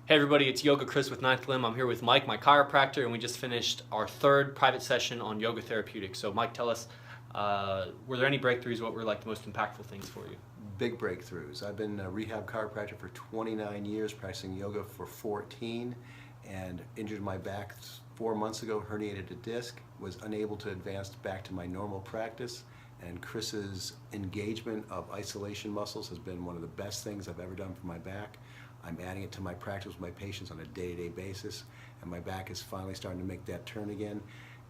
Hey everybody, it's Yoga Chris with Ninth Limb. I'm here with Mike, my chiropractor, and we just finished our third private session on yoga therapeutics. So Mike, tell us, were there any breakthroughs? What were like the most impactful things for you? Big breakthroughs. I've been a rehab chiropractor for 29 years, practicing yoga for 14, and injured my back 4 months ago, herniated a disc, was unable to advance back to my normal practice, and Chris's engagement of isolation muscles has been one of the best things I've ever done for my back. I'm adding it to my practice with my patients on a day-to-day basis, and my back is finally starting to make that turn again,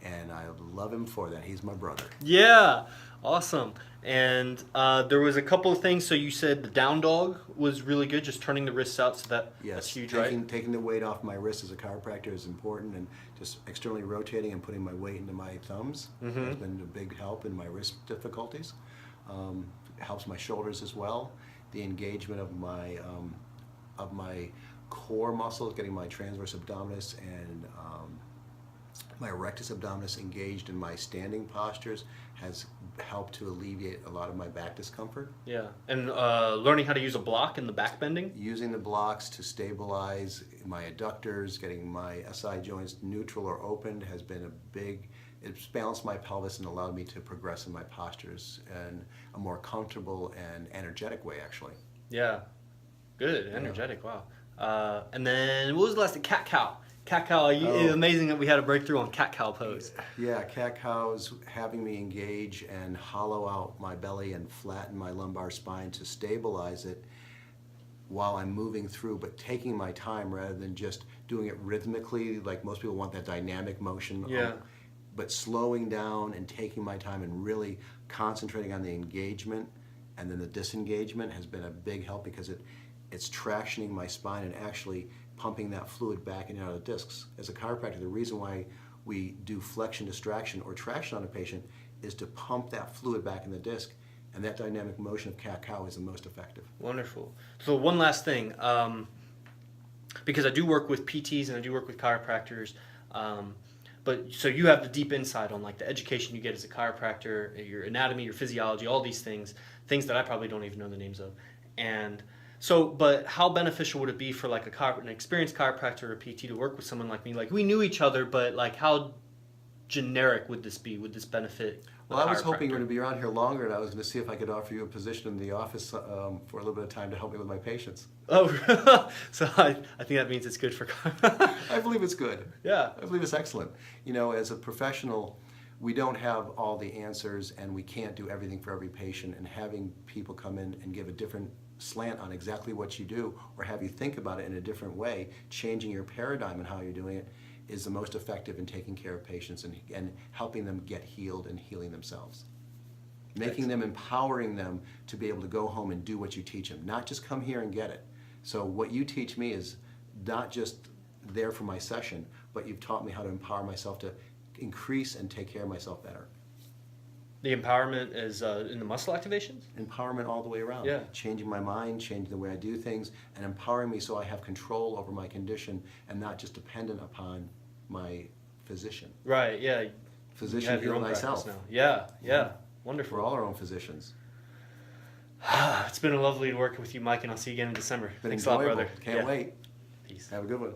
and I love him for that. He's my brother. Yeah, awesome. And there was a couple of things. So you said the down dog was really good, just turning the wrists out, so that's huge, right? Taking the weight off my wrist as a chiropractor is important, and just externally rotating and putting my weight into my thumbs has been a big help in my wrist difficulties. Helps my shoulders as well. The engagement of my core muscles, getting my transverse abdominis and my rectus abdominis engaged in my standing postures has helped to alleviate a lot of my back discomfort. Yeah, and learning how to use a block in the back bending? Using the blocks to stabilize my adductors, getting my SI joints neutral or opened has been it's balanced my pelvis and allowed me to progress in my postures in a more comfortable and energetic way, actually. Yeah, good, energetic, wow. And then what was the last thing? Cat-cow. Cat-cow, it's amazing that we had a breakthrough on cat-cow pose. Yeah, cat-cows having me engage and hollow out my belly and flatten my lumbar spine to stabilize it while I'm moving through, but taking my time rather than just doing it rhythmically, like most people want that dynamic motion. Yeah. But slowing down and taking my time and really concentrating on the engagement and then the disengagement has been a big help, because it's tractioning my spine and actually pumping that fluid back in and out of the discs. As a chiropractor, the reason why we do flexion distraction or traction on a patient is to pump that fluid back in the disc, and that dynamic motion of cat-cow is the most effective. Wonderful. So one last thing, because I do work with PTs and I do work with chiropractors, but so you have the deep insight on like the education you get as a chiropractor, your anatomy, your physiology, all these things that I probably don't even know the names of. And so, but how beneficial would it be for like an experienced chiropractor or a PT to work with someone like me? Like we knew each other, but like how generic would this be? Would this benefit? Well, I was hoping you were going to be around here longer, and I was going to see if I could offer you a position in the office for a little bit of time to help me with my patients. Oh, so I think that means it's good for. I believe it's good. Yeah. I believe it's excellent. You know, as a professional, we don't have all the answers, and we can't do everything for every patient, and having people come in and give a different slant on exactly what you do, or have you think about it in a different way, changing your paradigm and how you're doing it, is the most effective in taking care of patients and helping them get healed and healing themselves. Making them, empowering them to be able to go home and do what you teach them, not just come here and get it. So what you teach me is not just there for my session, but you've taught me how to empower myself to increase and take care of myself better. The empowerment is in the muscle activations? Empowerment all the way around. Yeah. Changing my mind, changing the way I do things, and empowering me so I have control over my condition and not just dependent upon my physician. Right, yeah. Physician, you have your own myself. practice now. Yeah. Wonderful. We're all our own physicians. It's been lovely to work with you, Mike, and I'll see you again in December. Been Thanks a lot, enjoyable. brother. Can't wait. Peace. Have a good one.